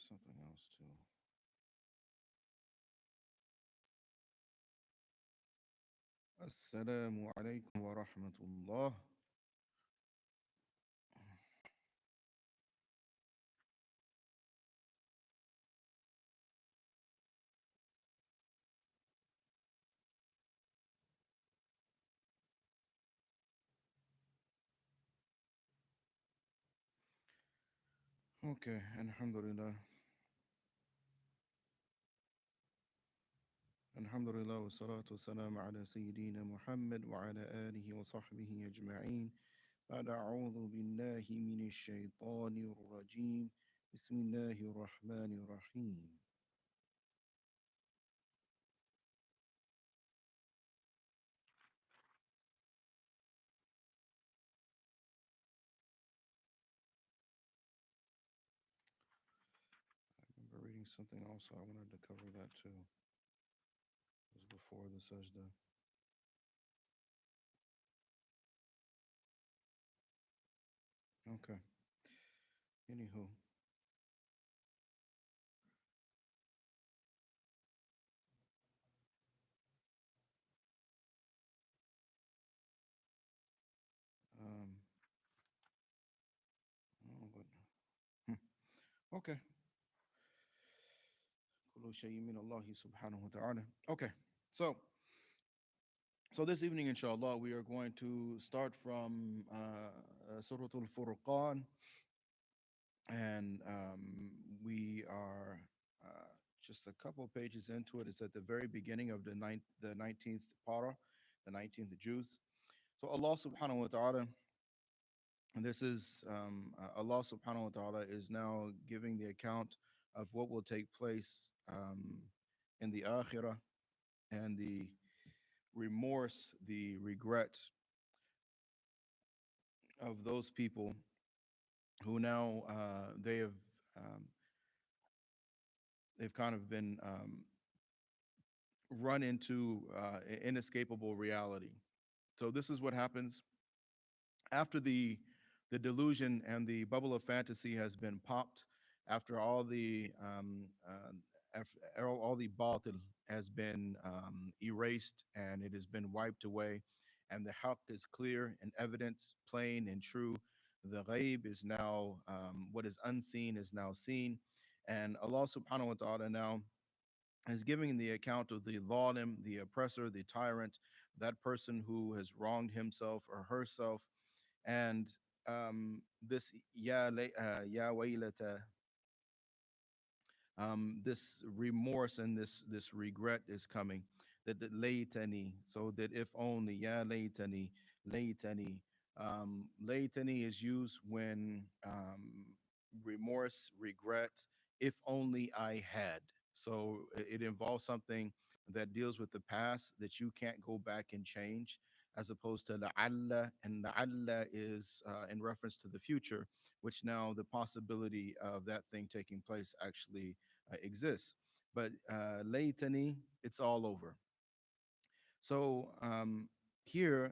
something else too. Assalamu alaikum wa rahmatullah. Okay, alhamdulillah. Alhamdulillah wa salatu wa salam ala Sayyidina Muhammad wa ala alihi wa sahbihi ajma'in. بعد أعوذ بالله من الشيطان الرجيم. بسم الله الرحمن الرحيم. I remember reading something also. I wanted to cover that too. It was before the sajda. Okay. Anywho, um, oh, but, okay. كل شيء من الله سبحانه وتعالى. Okay. So, so this evening, inshallah, we are going to start from Surah Al-Furqan, and we are just a couple pages into it. It's at the very beginning of the 19th para, the 19th Juz. So Allah subhanahu wa ta'ala, and this is Allah subhanahu wa ta'ala is now giving the account of what will take place in the akhirah, and the remorse, the regret of those people who now um, they've kind of been run into inescapable reality. So this is what happens after the delusion and the bubble of fantasy has been popped, after all the all the batil has been erased and it has been wiped away, and the haqq is clear and evident, plain and true. The ghaib is now what is unseen is now seen, and Allah subhanahu wa ta'ala now is giving the account of the zalim, the oppressor, the tyrant, that person who has wronged himself or herself. And this ya waylata, this remorse and this regret is coming. That laytani, so that if only, ya laytani, laytani. Laytani is used when remorse, regret, if only I had. So it involves something that deals with the past that you can't go back and change, as opposed to la'alla, and la'alla is in reference to the future, which now the possibility of that thing taking place actually exists. But laytani, it's all over. So here,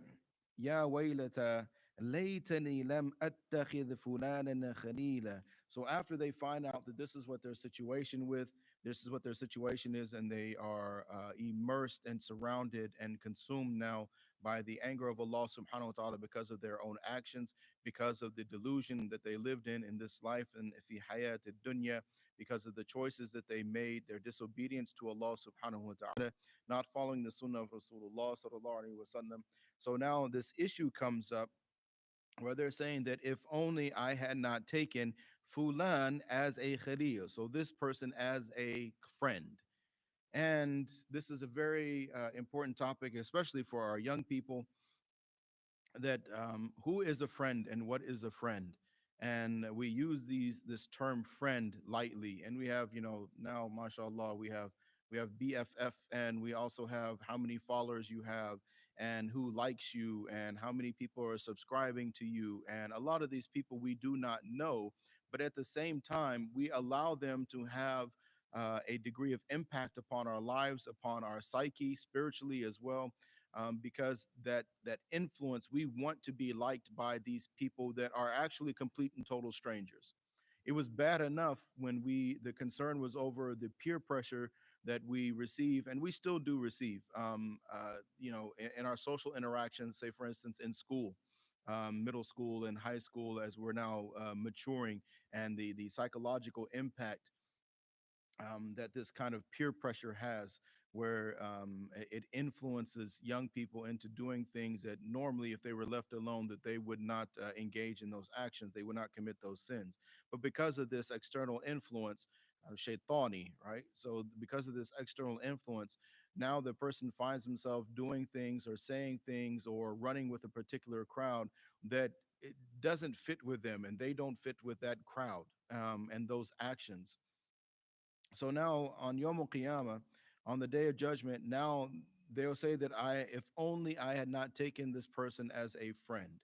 Ya waylata laytani lam attakhidh fulanan khalila. So after they find out that this is what their situation with, this is what their situation is, and they are immersed and surrounded and consumed now by the anger of Allah subhanahu wa ta'ala because of their own actions, because of the delusion that they lived in this life, and fi hayat dunya, because of the choices that they made, their disobedience to Allah subhanahu wa ta'ala, not following the sunnah of Rasulullah sallallahu alaihi wasallam. So now this issue comes up where they're saying that if only I had not taken Fulan as a khalil, so this person as a friend. And this is a very important topic, especially for our young people, that who is a friend and what is a friend. And we use this term friend lightly, and we have, now mashallah, we have BFF, and we also have how many followers you have, and who likes you, and how many people are subscribing to you. And a lot of these people we do not know, but at the same time we allow them to have a degree of impact upon our lives, upon our psyche, spiritually as well, because that influence, we want to be liked by these people that are actually complete and total strangers. It was bad enough when the concern was over the peer pressure that we receive, and we still do receive, in our social interactions, say for instance in school, middle school and high school, as we're now maturing, and the psychological impact that this kind of peer pressure has, where it influences young people into doing things that normally, if they were left alone, that they would not engage in those actions, they would not commit those sins. But because of this external influence, shaitani, right? So because of this external influence, now the person finds himself doing things or saying things or running with a particular crowd that it doesn't fit with them, and they don't fit with that crowd and those actions. So now on Yom Qiyamah, on the day of judgment, now they'll say that if only I had not taken this person as a friend.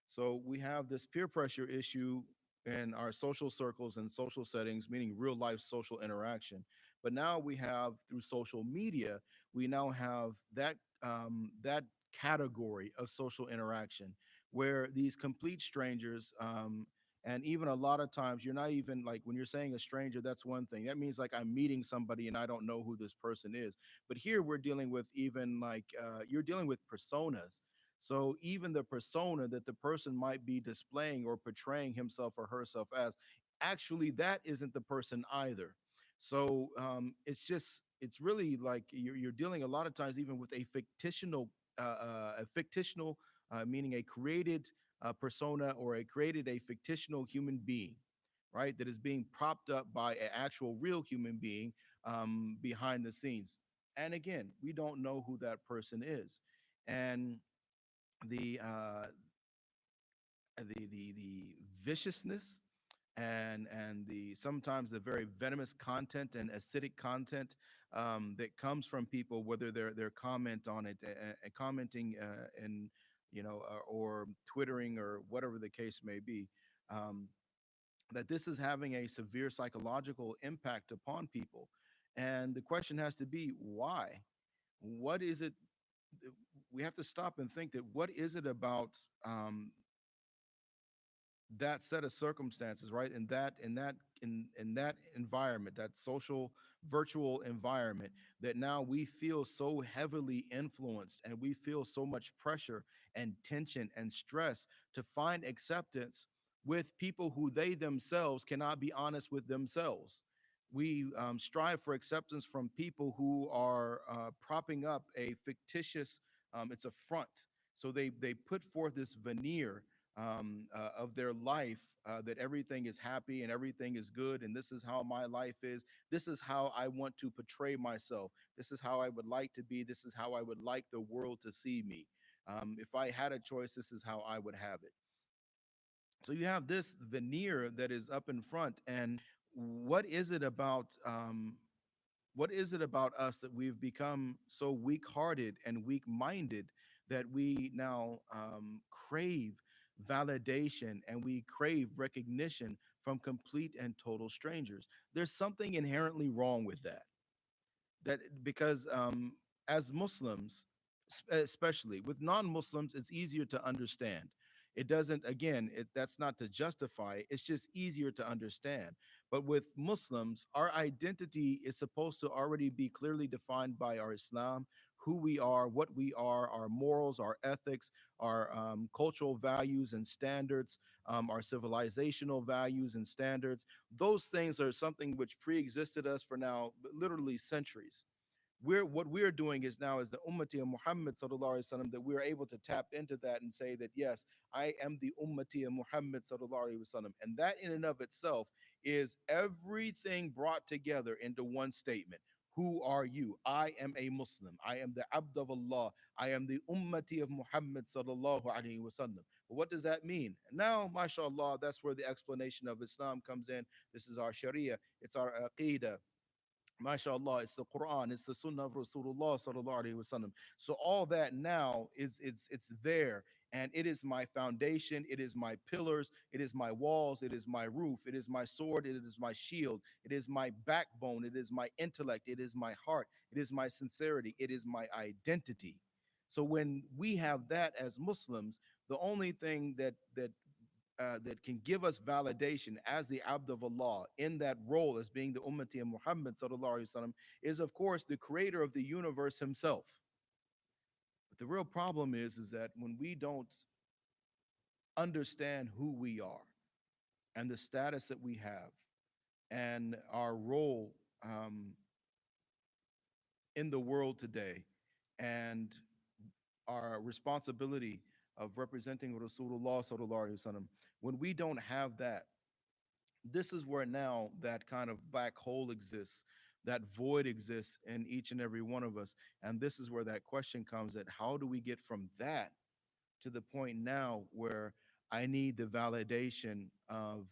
So we have this peer pressure issue in our social circles and social settings, meaning real life social interaction. But now we have, through social media, we now have that category of social interaction where these complete strangers, and even a lot of times, you're not even like, when you're saying a stranger, that's one thing. That means like I'm meeting somebody and I don't know who this person is. But here we're dealing with, even like, you're dealing with personas. So even the persona that the person might be displaying or portraying himself or herself as, actually, that isn't the person either. So it's really like you're dealing a lot of times even with a fictional, meaning a created persona, or created a fictional human being, right? That is being propped up by an actual real human being behind the scenes. And again, we don't know who that person is. And the the viciousness and the sometimes the very venomous content and acidic content that comes from people, whether they're comment on it, commenting, and or twittering or whatever the case may be, um, that this is having a severe psychological impact upon people. And the question has to be, why? What is it? We have to stop and think that, what is it about that set of circumstances, right? In that environment, that social virtual environment, that now we feel so heavily influenced, and we feel so much pressure and tension and stress to find acceptance with people who they themselves cannot be honest with themselves. We strive for acceptance from people who are propping up a fictitious, it's a front. So they put forth this veneer of their life, that everything is happy and everything is good, and this is how my life is. This is how I want to portray myself. This is how I would like to be. This is how I would like the world to see me. If I had a choice, this is how I would have it. So you have this veneer that is up in front, and what is it about? What is it about us that we've become so weak-hearted and weak-minded that we now crave validation and we crave recognition from complete and total strangers? There's something inherently wrong with that. That because as Muslims, especially with non-Muslims, it's easier to understand. It doesn't, again, that's not to justify it, it's just easier to understand. But with Muslims, our identity is supposed to already be clearly defined by our Islam, who we are, what we are, our morals, our ethics, our cultural values and standards, our civilizational values and standards. Those things are something which pre-existed us for now literally centuries. What we're doing is now, as the ummati of Muhammad sallallahu alaihi wasallam, that we're able to tap into that and say that, yes, I am the ummati of Muhammad sallallahu alaihi wasallam, and that in and of itself is everything brought together into one statement. Who are you? I am a Muslim. I am the Abd of Allah. I am the ummati of Muhammad sallallahu alaihi wasallam. But what does that mean? Now, mashallah, that's where the explanation of Islam comes in. This is our Sharia. It's our Aqidah. MashaAllah, it's the Quran, it's the Sunnah of Rasulullah sallallahu alaihi wasallam. So all that now is it's there, and it is my foundation, it is my pillars, it is my walls, it is my roof, it is my sword, it is my shield, it is my backbone, it is my intellect, it is my heart, it is my sincerity, it is my identity. So when we have that as Muslims, the only thing that that can give us validation as the Abd of Allah in that role as being the Ummati of Muhammad sallallahu alaihi wasallam is, of course, the creator of the universe himself. But the real problem is that when we don't understand who we are and the status that we have and our role in the world today and our responsibility of representing Rasulullah sallallahu alaihi wasallam, when we don't have that, this is where now that kind of black hole exists, that void exists in each and every one of us. And this is where that question comes, that how do we get from that to the point now where I need the validation of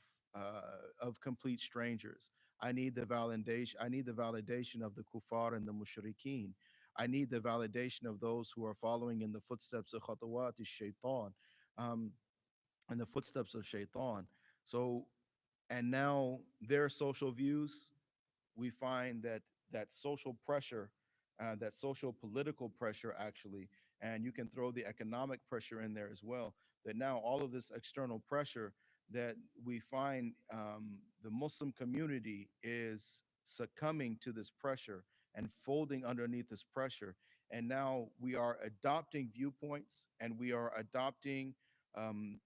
complete strangers. I need the validation. I need the validation of the kuffar and the mushrikeen. I need the validation of those who are following in the footsteps of khatawat shaitan, um, in the footsteps of shaitan. So, and now their social views, we find that that social pressure, that social political pressure, actually, and you can throw the economic pressure in there as well. That now all of this external pressure that we find, the Muslim community is succumbing to this pressure and folding underneath this pressure. And now we are adopting viewpoints and we are adopting um,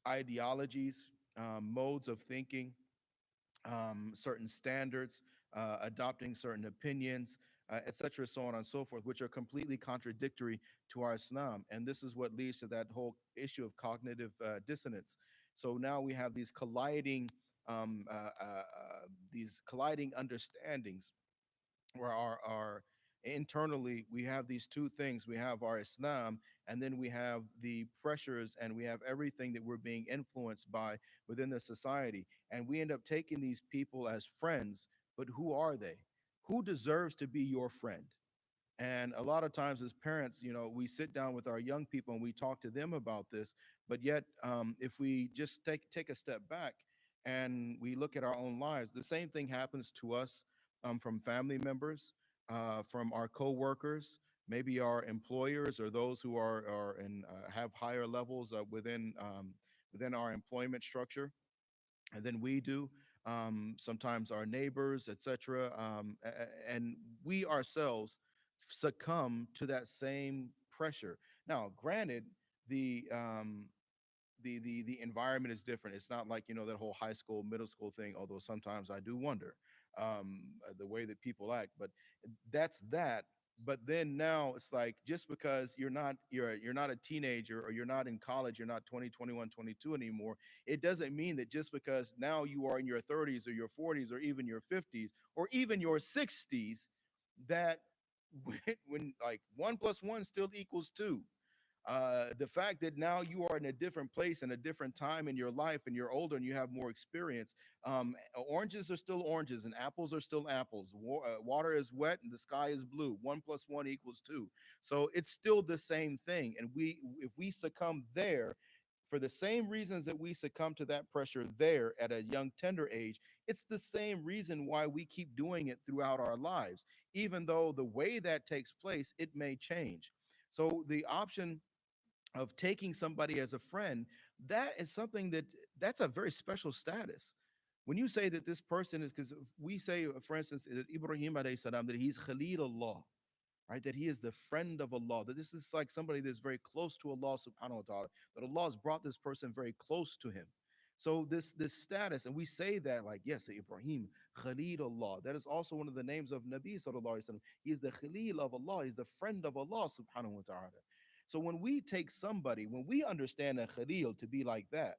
ideologies, modes of thinking, certain standards, adopting certain opinions, et cetera, so on and so forth, which are completely contradictory to our Islam. And this is what leads to that whole issue of cognitive dissonance. So now we have um, uh, uh, these colliding understandings where our internally we have these two things. We have our Islam, and then we have the pressures, and we have everything that we're being influenced by within the society, and we end up taking these people as friends. But who are they? Who deserves to be your friend? And a lot of times, as parents, we sit down with our young people and we talk to them about this. But yet, if we just take a step back and we look at our own lives, the same thing happens to us, from family members, from our coworkers, maybe our employers, or those who are and have higher levels within our employment structure than we do. Sometimes our neighbors, etc., and we ourselves succumb to that same pressure. Now, granted, the the environment is different. It's not like that whole high school, middle school thing. Although sometimes I do wonder the way that people act, but that's that. But then now it's like, just because you're not a teenager, or you're not in college, you're not 20, 21, 22 anymore, it doesn't mean that just because now you are in your 30s or your 40s or even your 50s or even your 60s, that when like one plus one still equals two. The fact that now you are in a different place and a different time in your life, and you're older and you have more experience. Oranges are still oranges and apples are still apples. Water is wet and the sky is blue. One plus one equals two. So it's still the same thing. And if we succumb there for the same reasons that we succumb to that pressure there at a young, tender age, it's the same reason why we keep doing it throughout our lives. Even though the way that takes place, it may change. So the option of taking somebody as a friend, that is something that's a very special status. When you say that this person is, because we say, for instance, that Ibrahim alayhi salam, that he's Khalil Allah, right? That he is the friend of Allah, that this is like somebody that's very close to Allah subhanahu wa ta'ala, that Allah has brought this person very close to him. So this status, and we say that like, yes, Ibrahim, Khalil Allah, that is also one of the names of Nabi sallallahu alaihi wasallam. He is the Khalil of Allah, he's the friend of Allah subhanahu wa ta'ala. So when we take somebody, when we understand a Khalil to be like that,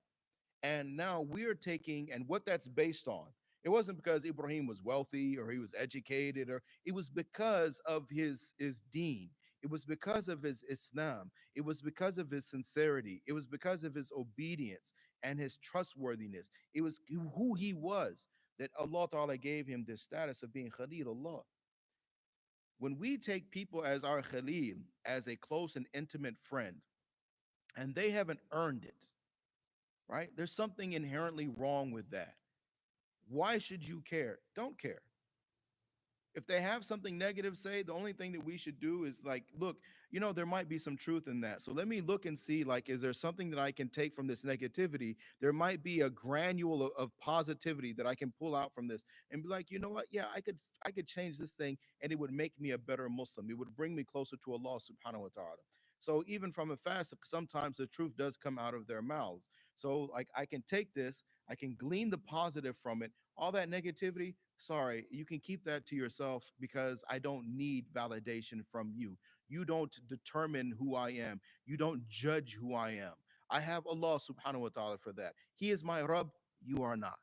and now we're taking, and what that's based on, it wasn't because Ibrahim was wealthy or he was educated, or it was because of his deen. It was because of his Islam. It was because of his sincerity. It was because of his obedience and his trustworthiness. It was who he was, that Allah Ta'ala gave him this status of being Khalilullah. When we take people as our Khalil, as a close and intimate friend, and they haven't earned it, right? There's something inherently wrong with that. Why should you care? Don't care. If they have something negative, say, the only thing that we should do is like, look, there might be some truth in that. So let me look and see, like, is there something that I can take from this negativity? There might be a granule of positivity that I can pull out from this and be like, you know what? Yeah, I could change this thing and it would make me a better Muslim. It would bring me closer to Allah subhanahu wa ta'ala. So even from a fast, sometimes the truth does come out of their mouths. So like I can take this, I can glean the positive from it. All that negativity, sorry, you can keep that to yourself because I don't need validation from you. You don't determine who I am. You don't judge who I am. I have Allah subhanahu wa ta'ala for that. He is my Rabb, you are not.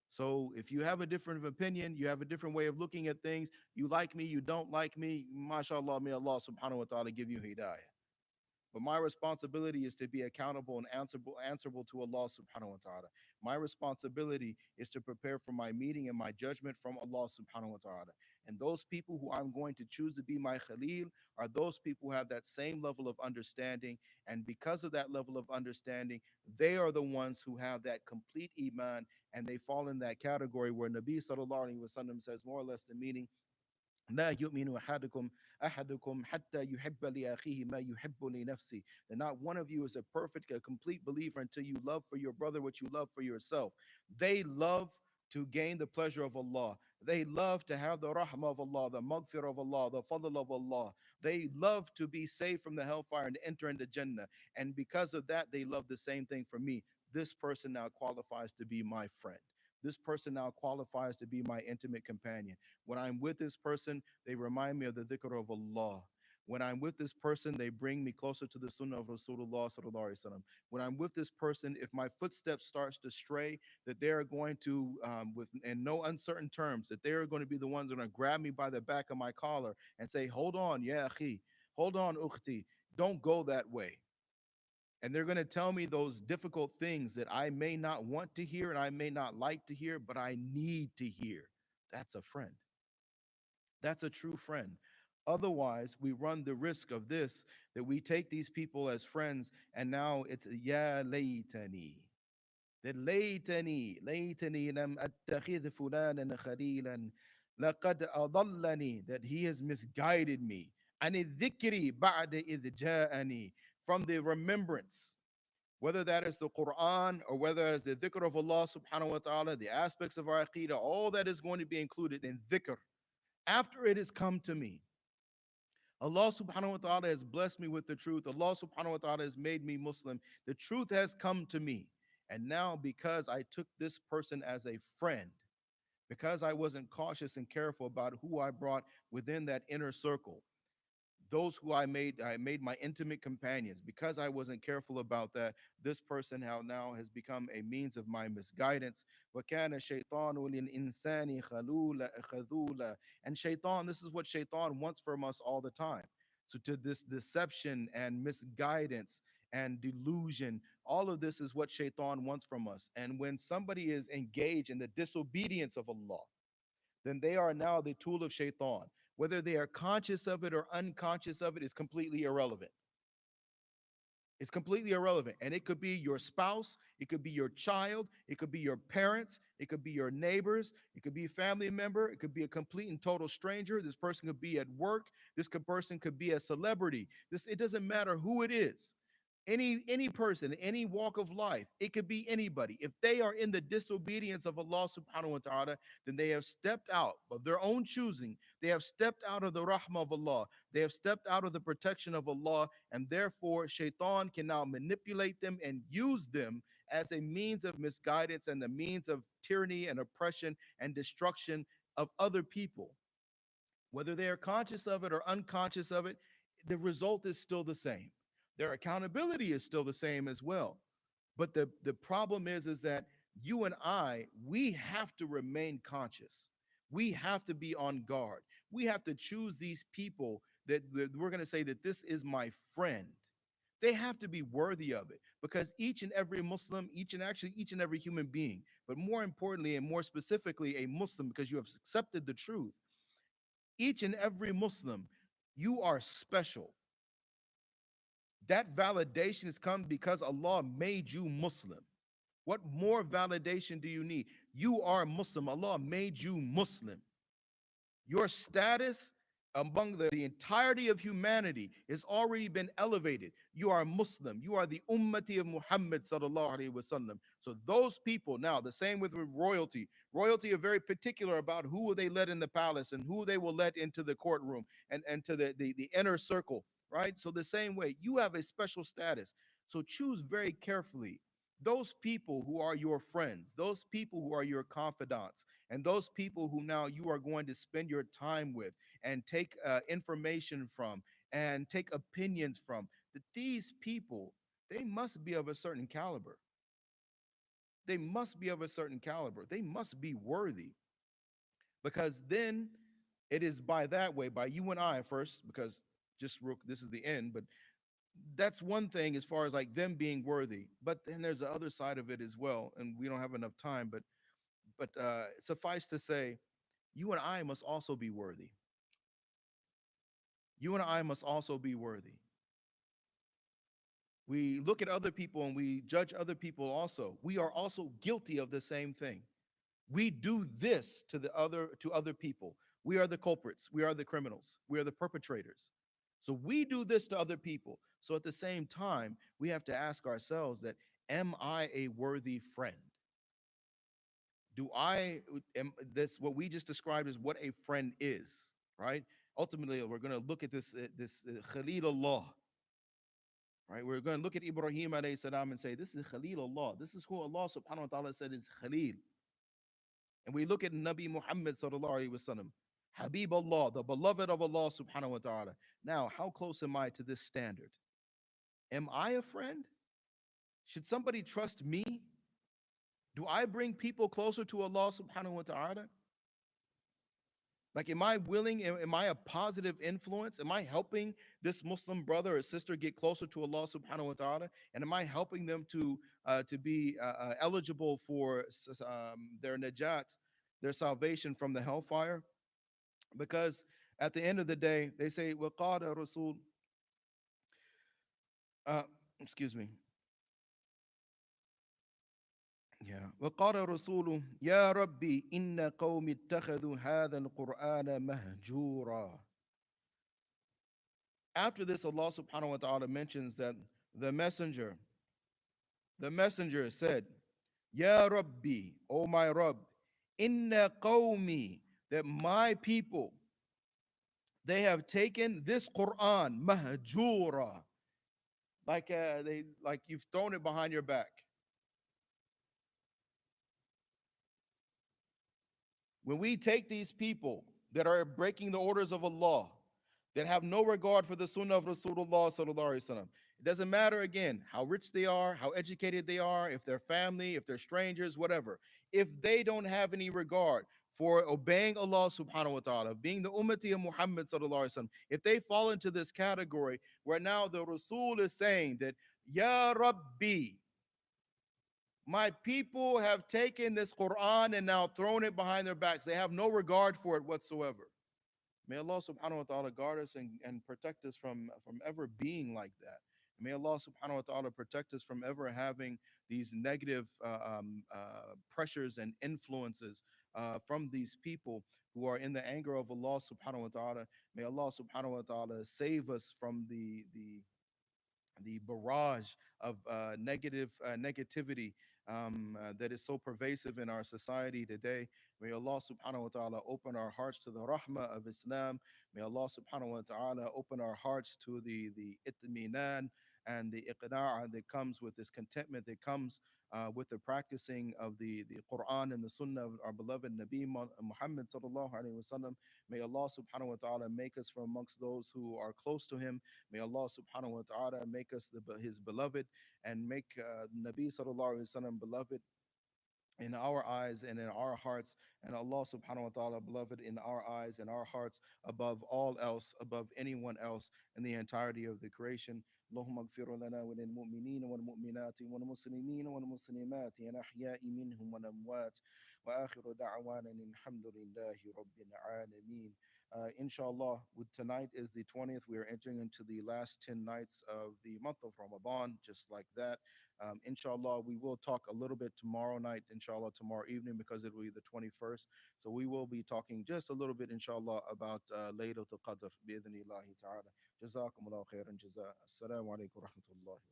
So if you have a different opinion, you have a different way of looking at things, you like me, you don't like me, mashallah, may Allah subhanahu wa ta'ala give you hidayah. But my responsibility is to be accountable and answerable to Allah subhanahu wa ta'ala. My responsibility is to prepare for my meeting and my judgment from Allah subhanahu wa ta'ala. And those people who I'm going to choose to be my Khalil are those people who have that same level of understanding. And because of that level of understanding, they are the ones who have that complete Iman, and they fall in that category where Nabi sallallahu alaihi wasallam says more or less the meaning, لا يؤمن أحدكم حتى يحب لأخيه ما يحب لنفسه. That not one of you is a perfect, a complete believer until you love for your brother what you love for yourself. They love to gain the pleasure of Allah. They love to have the rahmah of Allah, the maghfirah of Allah, the fadl of Allah. They love to be saved from the hellfire and enter into Jannah. And because of that, they love the same thing for me. This person now qualifies to be my friend. This person now qualifies to be my intimate companion. When I'm with this person, they remind me of the dhikr of Allah. When I'm with this person, they bring me closer to the sunnah of Rasulullah sallallahu alaihi wasallam. When I'm with this person, if my footsteps starts to stray, that they are going to, with in no uncertain terms, that they are going to be the ones that are going to grab me by the back of my collar and say, "Hold on, ya akhi, hold on, ukhti, don't go that way." And they're going to tell me those difficult things that I may not want to hear and I may not like to hear, but I need to hear. That's a friend. That's a true friend. Otherwise, we run the risk of this, that we take these people as friends and now it's ya laytani. That laytani lam attakhidh fulanan khalilan laqad adallani, that he has misguided me. And dhikri ba'da idh ja'ani, from the remembrance, whether that is the Quran or whether it's the dhikr of Allah subhanahu wa ta'ala, the aspects of our aqidah, all that is going to be included in dhikr after it has come to me. Allah subhanahu wa ta'ala has blessed me with the truth. Allah subhanahu wa ta'ala has made me Muslim. The truth has come to me. And now, because I took this person as a friend, because I wasn't cautious and careful about who I brought within that inner circle, those who I made my intimate companions, because I wasn't careful about that, this person now has become a means of my misguidance. وَكَانَ الشَّيْطَانُ لِلْإِنسَانِ خَذُولًا. And shaitan, this is what shaitan wants from us all the time. So to this deception and misguidance and delusion, all of this is what shaitan wants from us. And when somebody is engaged in the disobedience of Allah, then they are now the tool of shaitan. Whether they are conscious of it or unconscious of it is completely irrelevant. It's completely irrelevant. And it could be your spouse, it could be your child, it could be your parents, it could be your neighbors, it could be a family member, it could be a complete and total stranger. This person could be at work, person could be a celebrity. It doesn't matter who it is. Any person, any walk of life, it could be anybody. If they are in the disobedience of Allah subhanahu wa ta'ala, then they have stepped out of their own choosing. They have stepped out of the rahmah of Allah. They have stepped out of the protection of Allah, and therefore shaitan can now manipulate them and use them as a means of misguidance and a means of tyranny and oppression and destruction of other people. Whether they are conscious of it or unconscious of it, the result is still the same. Their accountability is still the same as well. But the problem is that you and we have to remain conscious. We have to be on guard. We have to choose these people that we're going to say that this is my friend. They have to be worthy of it, because each and every Muslim, each and every human being, but more importantly and more specifically, a Muslim, because you have accepted the truth, each and every Muslim, you are special. That validation has come because Allah made you Muslim. What more validation do you need? You are Muslim. Allah made you Muslim. Your status among the entirety of humanity has already been elevated. You are a Muslim. You are the ummati of Muhammad sallallahu alaihi wasallam. So those people now, the same with royalty. Royalty are very particular about who they let in the palace and who they will let into the courtroom and to the inner circle, right? So the same way, you have a special status. So choose very carefully those people who are your friends, those people who are your confidants, and those people who now you are going to spend your time with and take information from and take opinions from, that these people, they must be of a certain caliber. They must be of a certain caliber. They must be worthy, because then it is by that way, by you and I first, because this is the end, but that's one thing as far as like them being worthy. But then there's the other side of it as well, and we don't have enough time. But suffice to say, you and I must also be worthy. You and I must also be worthy. We look at other people and we judge other people also. We are also guilty of the same thing. We do this to other people. We are the culprits. We are the criminals. We are the perpetrators. So we do this to other people. So at the same time, we have to ask ourselves that, am I a worthy friend? Do I am this what we just described as what a friend is, right? Ultimately, we're going to look at this Khalilullah, right? We're going to look at Ibrahim alayhi salam and say, this is Khalilullah. This is who Allah subhanahu wa ta'ala said is Khalil. And we look at Nabi Muhammad sallallahu alaihi wasallam, Habib Allah, the beloved of Allah subhanahu wa ta'ala. Now, how close am I to this standard? Am I a friend? Should somebody trust me? Do I bring people closer to Allah subhanahu wa ta'ala? Like, am I willing? Am I a positive influence? Am I helping this Muslim brother or sister get closer to Allah subhanahu wa ta'ala? And am I helping them to be eligible for their najat, their salvation from the hellfire? Because at the end of the day, they say, وَقَالَ رَسُولُ, uh, excuse me, yeah. وَقَالَ رَسُولُ يَا رَبِّي إِنَّ قَوْمِ اتَّخَذُوا هَذَا الْقُرْآنَ مَهْجُورًا. After this, Allah subhanahu wa ta'ala mentions that the messenger, the messenger said, Ya Rabbi, O my Rabb, inna qawmi, that my people, they have taken this Quran, mahjura, like you've thrown it behind your back. When we take these people that are breaking the orders of Allah, that have no regard for the sunnah of Rasulullah sallallahu alaihi wasallam, it doesn't matter again how rich they are, how educated they are, if they're family, if they're strangers, whatever. If they don't have any regard for obeying Allah subhanahu wa ta'ala, being the ummati of Muhammad sallallahu alaihi wasallam, if they fall into this category where now the Rasul is saying that, Ya Rabbi, my people have taken this Quran and now thrown it behind their backs. They have no regard for it whatsoever. May Allah subhanahu wa ta'ala guard us and protect us from ever being like that. May Allah subhanahu wa ta'ala protect us from ever having these negative pressures and influences from these people who are in the anger of Allah subhanahu wa ta'ala. May Allah subhanahu wa ta'ala save us from the barrage of negativity that is so pervasive in our society today. May Allah subhanahu wa ta'ala open our hearts to the rahmah of Islam. May Allah subhanahu wa ta'ala open our hearts to the itminan and the iqna'a that comes with this contentment that comes with the practicing of the Quran and the Sunnah of our beloved Nabi Muhammad sallallahu alaihi wasallam. May Allah subhanahu wa ta'ala make us from amongst those who are close to Him. May Allah subhanahu wa ta'ala make us His beloved and make Nabi sallallahu alaihi wasallam beloved in our eyes and in our hearts, and Allah subhanahu wa ta'ala beloved in our eyes and our hearts above all else, above anyone else in the entirety of the creation. اللهم اغفر لنا وللمؤمنين والمؤمنات والمسلمين والمسلمات الأحياء منهم والأموات وآخر دعوانا الحمد لله رب العالمين. Inshallah, tonight is the 20th. We are entering into the last 10 nights of the month of Ramadan, just like that. Inshallah, we will talk a little bit tomorrow night, inshallah, tomorrow evening, because it will be the 21st. So we will be talking just a little bit, inshallah, about Laylatul Qadr, bi'idhnillahi ta'ala. Jazakumullah khairan jaza. Assalamu alaikum wa rahmatullahi wa barakatuh.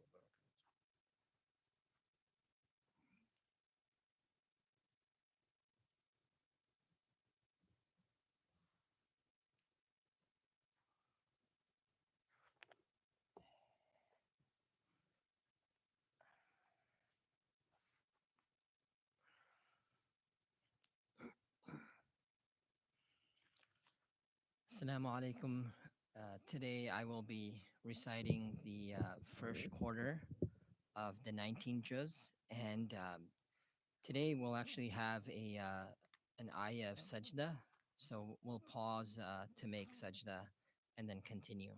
Assalamu alaikum. Today I will be reciting the first quarter of the 19 juz, and today we'll actually have a an ayah of sajda. So we'll pause to make sajda and then continue.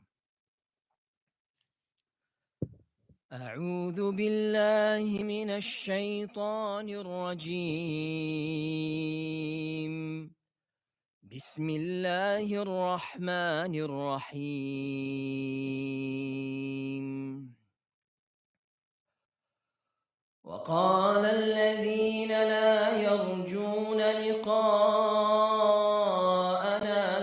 أعوذ بالله من الشيطان الرجيم. بسم الله الرحمن الرحيم. وقال الذين لا يرجون لقاءنا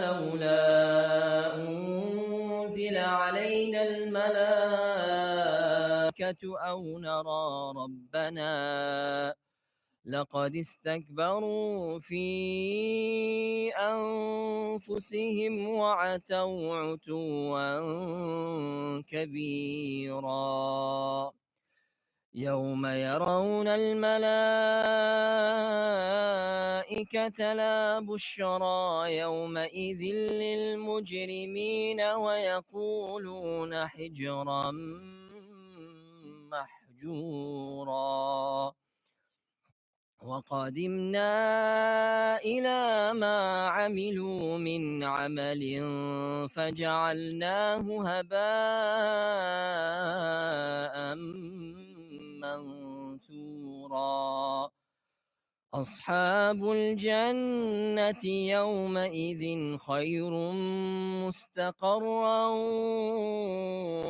لولا أنزل علينا الملائكة أو نرى ربنا لقد استكبروا في أنفسهم وعتوا عتوا كبيرا يوم يرون الملائكة لا بشرى يومئذ للمجرمين ويقولون حجرا محجورا وقدمنا إلى ما عملوا من عمل فجعلناه هباء منثورا أصحاب الجنة يومئذ خير مستقرا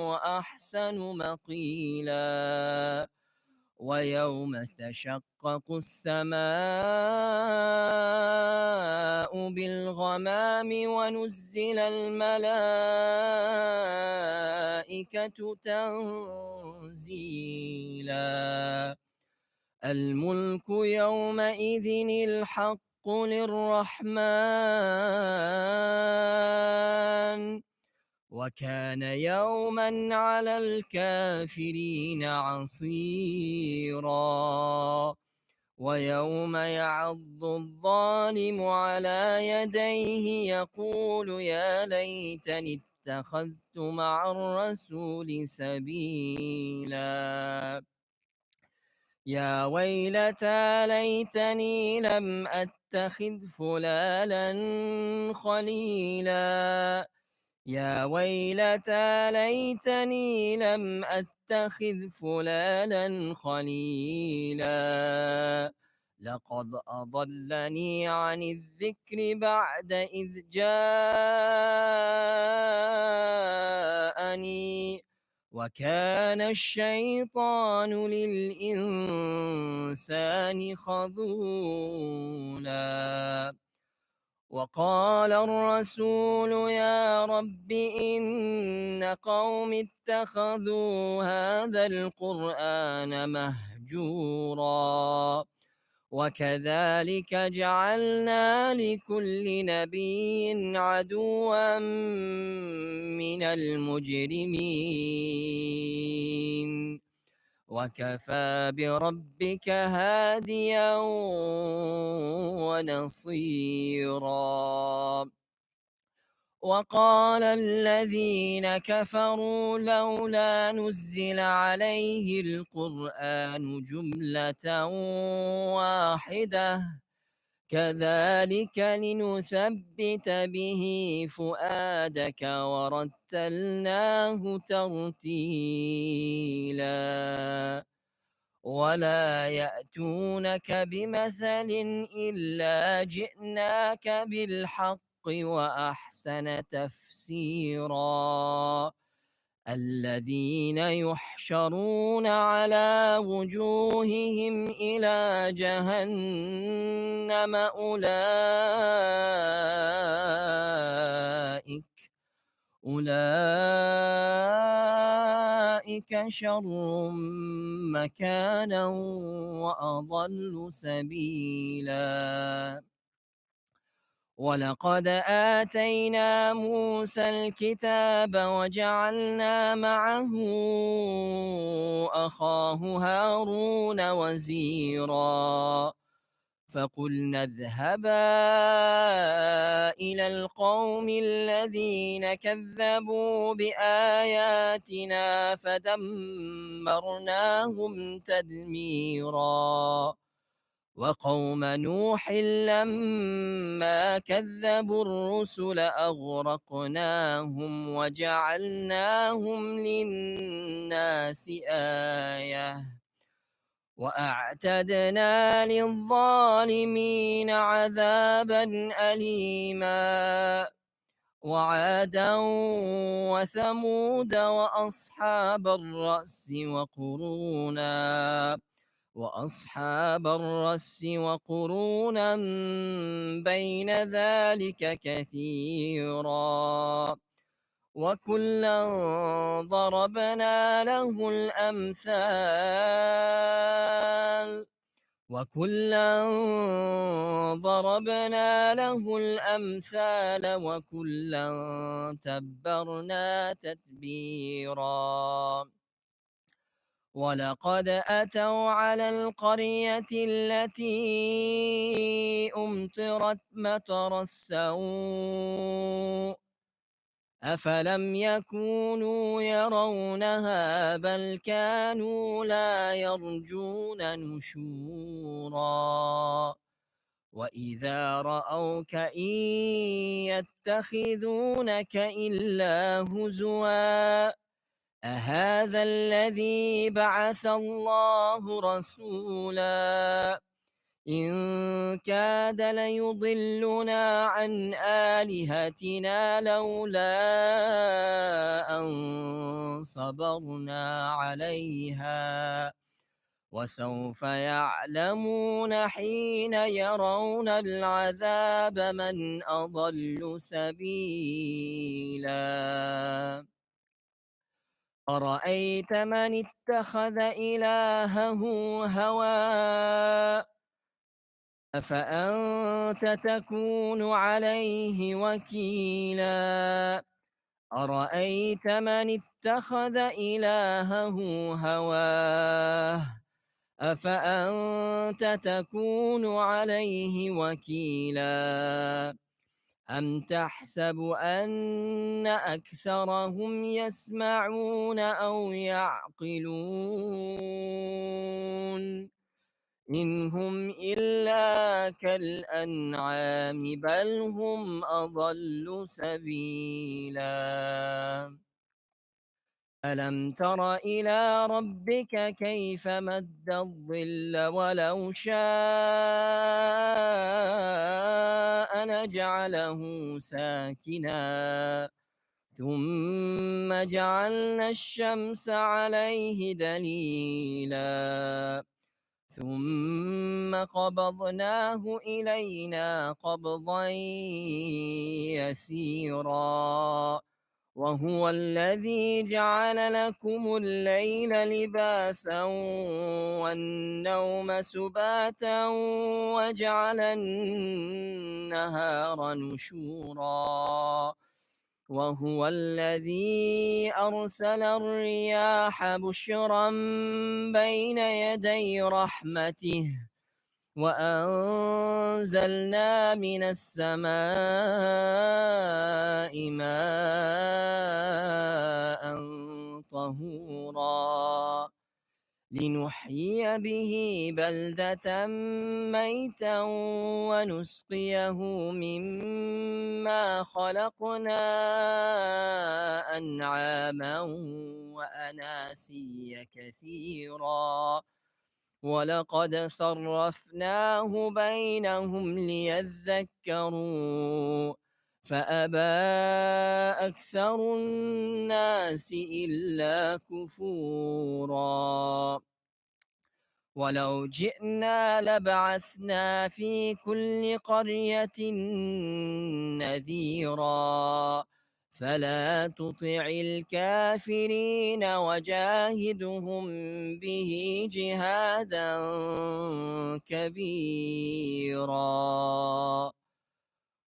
وأحسن مقيلا ويوم تشقق السماء بالغمام ونزل الملائكة تنزيلا الملك يومئذ الحق للرحمن وكان يوما على الكافرين عصيرا ويوم يعض الظالم على يديه يقول يا ليتني اتخذت مع الرسول سبيلا يا ويلتى ليتني لم أتخذ فلانا خليلا يا ويلتى ليتني لم أتخذ فلانا خليلا لقد أضلني عن الذكر بعد إذ جاءني وكان الشيطان للإنسان خذولا وقال الرسول يا رب إن قوم اتخذوا هذا القرآن مهجورا وكذلك جعلنا لكل نبي عدوا من المجرمين وكفى بربك هاديا ونصيرا وقال الذين كفروا لولا نزل عليه القرآن جملة واحدة كذلك لنثبت به فؤادك ورتلناه ترتيلا ولا يأتونك بمثل إلا جئناك بالحق وأحسن تفسيرا الذين يحشرون على وجوههم إلى جهنم أولئك شر مكانا وأضل سبيلا. ولقد آتينا موسى الكتاب وجعلنا معه أخاه هارون وزيرا. فقلنا اذهبا إلى القوم الذين كذبوا بآياتنا فدمرناهم تدميرا. وقوم نوح لما كذبوا الرسل أغرقناهم وجعلناهم للناس آية. وأعتدنا للظالمين عذابا أليما. وعادا وثمود وأصحاب الرس وقرونا بين ذلك كثيرا. وكلا ضربنا له الأمثال وكلا تبرنا تتبيرا. ولقد أتوا على القرية التي أمطرت مطر السوء أفلم يكونوا يرونها بل كانوا لا يرجون نشورا. وإذا رأوك إن يتخذونك إلا هزوا أهذا الذي بعث الله رسولا. إن كاد ليضلنا عن آلهتنا لولا أن صبرنا عليها. وسوف يعلمون حين يرون العذاب من أضل سبيلا. أرأيت من اتخذ إلهه هواه أفأنت تكون عليه وكيلا. أرأيت من اتخذ إلهه هواه أفأنت تكون عليه وكيلا. أم تحسب أن أكثرهم يسمعون أو يعقلون إن هم إلا كالأنعام بل هم أضل سبيلا. ألم تر إلى ربك كيف مد الظل ولو شاء لجعله ساكنا ثم جعلنا الشمس عليه دليلا ثم قبضناه إلينا قبضا يسيرا. وهو الذي جعل لكم الليل لباسا والنوم سباتا وجعل النهار نشورا. وهو الذي أرسل الرياح بشرا بين يدي رحمته وأنزلنا من السماء ماء طهورا لنحيي به بلدة ميتا ونسقيه مما خلقنا أنعاما وأناسيا كثيرا. ولقد صرفناه بينهم ليذكروا فأبى أكثر الناس إلا كفورا ولو جئنا لبعثنا في كل قرية نذيرا فلا تطع الكافرين وجاهدهم به جهادا كبيرا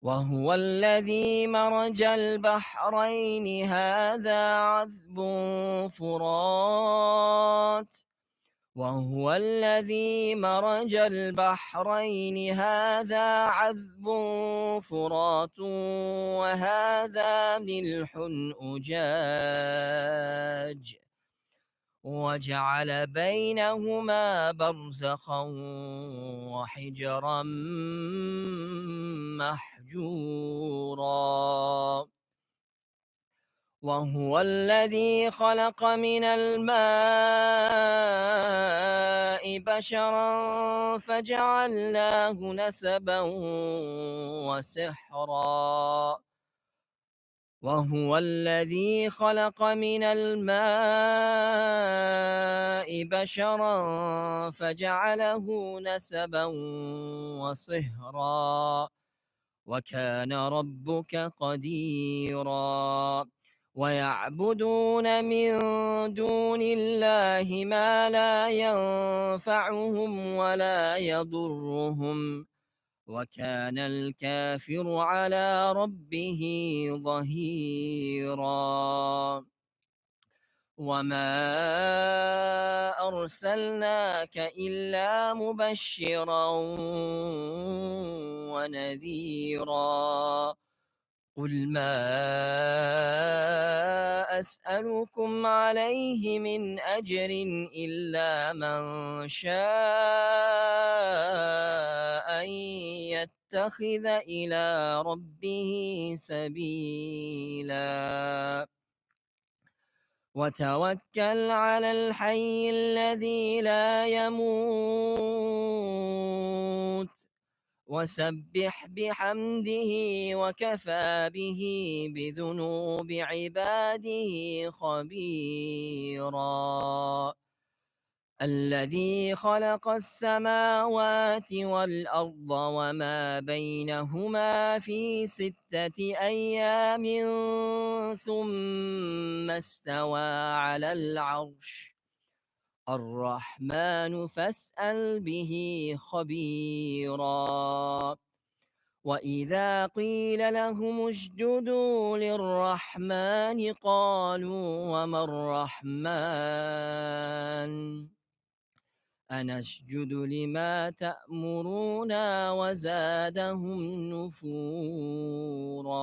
وهو الذي مرج البحرين هذا عذب فرات وهو الذي مرج البحرين هذا عذب فرات وهذا ملح أجاج وجعل بينهما برزخا وحجرا محجورا وهو الذي خلق من الماء بشرا فجعلناه نسبا وسحرا وهو الذي خلق من الماء بشرا فجعله نسبا وصهرا وكان ربك قديرا ويعبدون من دون الله ما لا ينفعهم ولا يضرهم وكان الكافر على ربه ظهيرا وما أرسلناك إلا مبشرا ونذيرا قل ما أسألكم عليه من أجر إلا من شاء أن يتخذ إلى ربه سبيلا وتوكل على الحي الذي لا يموت وسبح بحمده وكفى به بذنوب عباده خبيرا الذي خلق السماوات والأرض وما بينهما في 6 أيام ثم استوى على العرش الرحمن فاسأل به خبيرا وإذا قيل لهم اسجدوا للرحمن قالوا وما الرحمن أنسجد لما تأمرنا وزادهم نفورا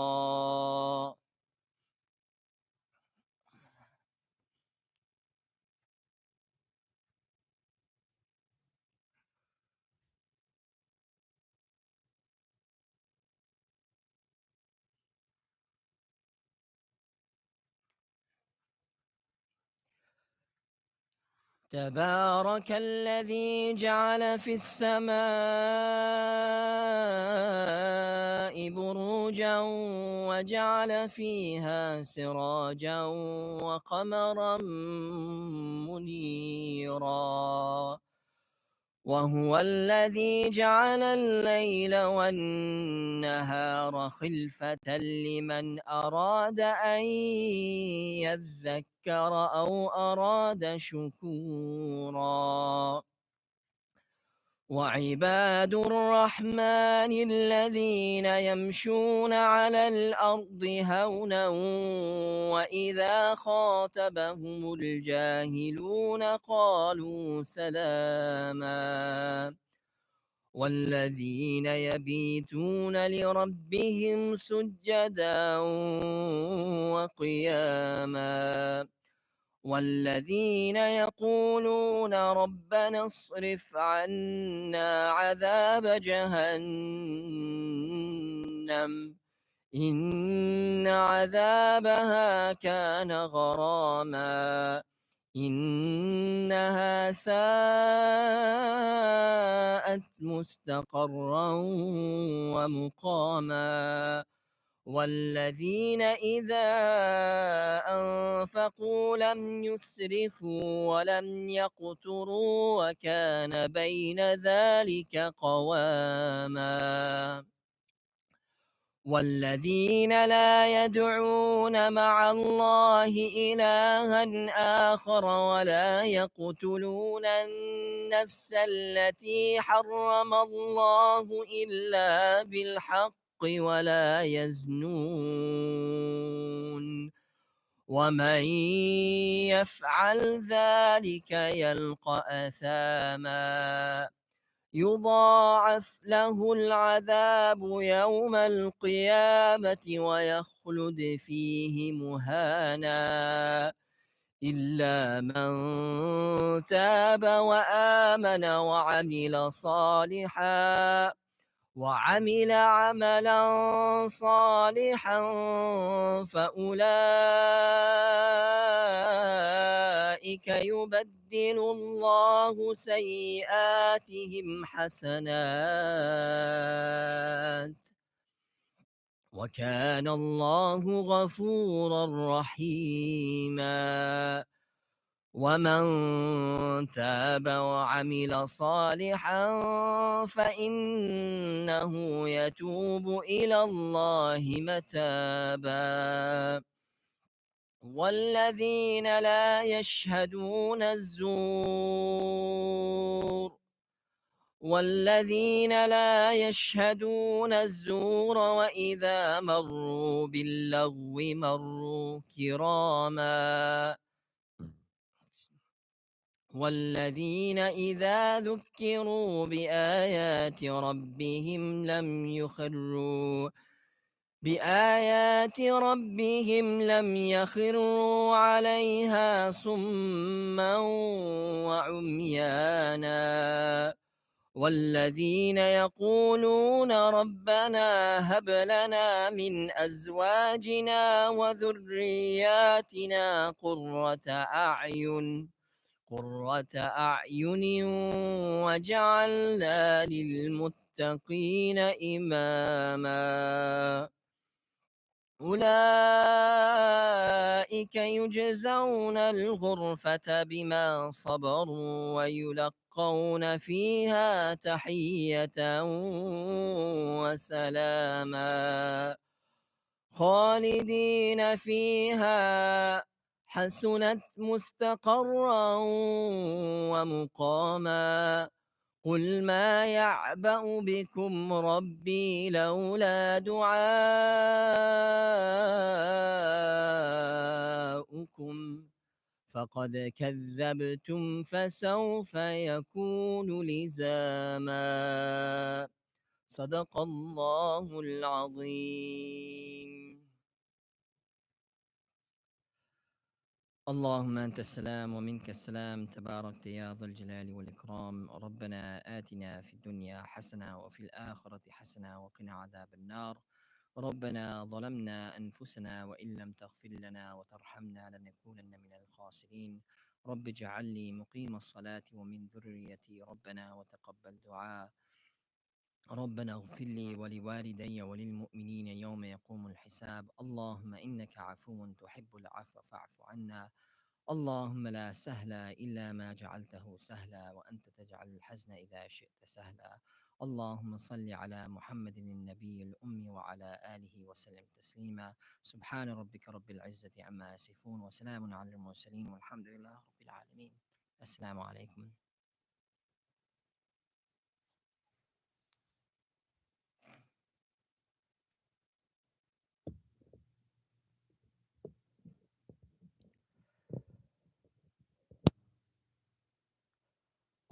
تبارك الذي جعل في السماء بروجا وجعل فيها سراجا وقمرا منيرا وهو الذي جعل الليل والنهار خلفة لمن أراد أن يذكر أو أراد شكورا وعباد الرحمن الذين يمشون على الأرض هونا وإذا خاطبهم الجاهلون قالوا سلاما والذين يبيتون لربهم سجدا وقياما والذين يقولون ربنا اصرف عنا عذاب جهنم إن عذابها كان غراما إنها ساءت مستقرا ومقاما والذين إذا أنفقوا لم يسرفوا ولم يقتروا وكان بين ذلك قواما والذين لا يدعون مع الله إلها آخر ولا يقتلون النفس التي حرم الله إلا بالحق ولا يزنون ومن يفعل ذلك يلقى أثاما يضاعف له العذاب يوم القيامة ويخلد فيه مهانا إلا من تاب وآمن وعمل عملا صالحا فأولئك يبدل الله سيئاتهم حسنات وكان الله غفورا رحيما ومن تاب وعمل صالحا فإنه يتوب إلى الله متابا والذين لا يشهدون الزور وإذا مروا باللغو مروا كراما والذين إذا ذكروا بآيات ربهم لم يخروا عليها صما وعميانا والذين يقولون ربنا هب لنا من أزواجنا وذرياتنا قرة أعين وجعلنا للمتقين إماما أولئك يجزون الغرفة بما صبروا ويلقون فيها تحية وسلاما خالدين فيها حسنت مستقرا ومقاما قل ما يعبأ بكم ربي لولا دعاؤكم فقد كذبتم فسوف يكون لزاما صدق الله العظيم. اللهم أنت السلام ومنك السلام تباركت يا ذا الجلال والإكرام ربنا آتنا في الدنيا حسنة وفي الآخرة حسنة وقنا عذاب النار ربنا ظلمنا أنفسنا وإن لم تغفر لنا وترحمنا لنكونن من الخاسرين رب اجعل لي مقيم الصلاة ومن ذريتي ربنا وتقبل دعاء ربنا اغفر لي ولوالدي وللمؤمنين يوم يقوم الحساب اللهم إنك عفو تحب العفو فاعف عنا اللهم لا سهل إلا ما جعلته سهلا وأنت تجعل الحزن إذا شئت سهلا اللهم صل على محمد النبي الأمي وعلى آله وسلم تسليما سبحان ربك رب العزة عما يصفون وسلام على المرسلين والحمد لله رب العالمين السلام عليكم.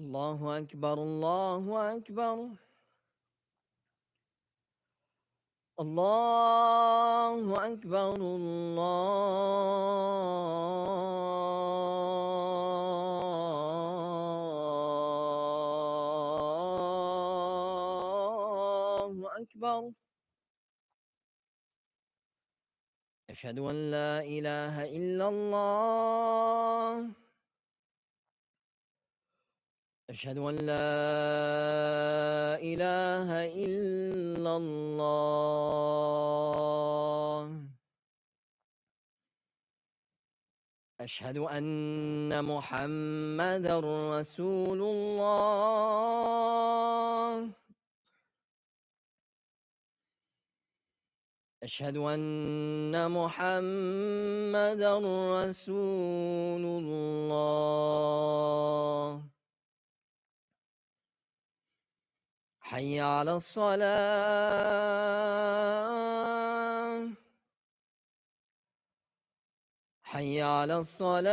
الله أكبر الله أكبر الله أكبر الله أكبر أشهد أن لا إله إلا الله أشهد أن لا إله إلا الله أشهد أن محمد رسول الله. أشهد أن محمد رسول الله. حي على الصلاة. حي على الصلاة.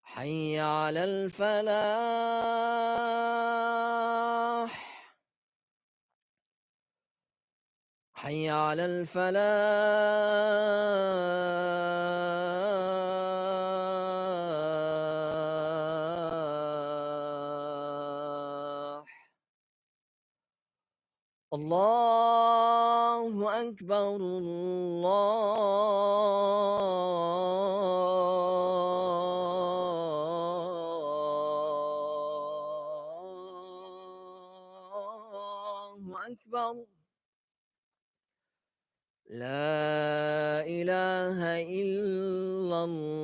حي على الفلاح. حي على الفلاح. الله أكبر الله أكبر. لا إله إلا الله.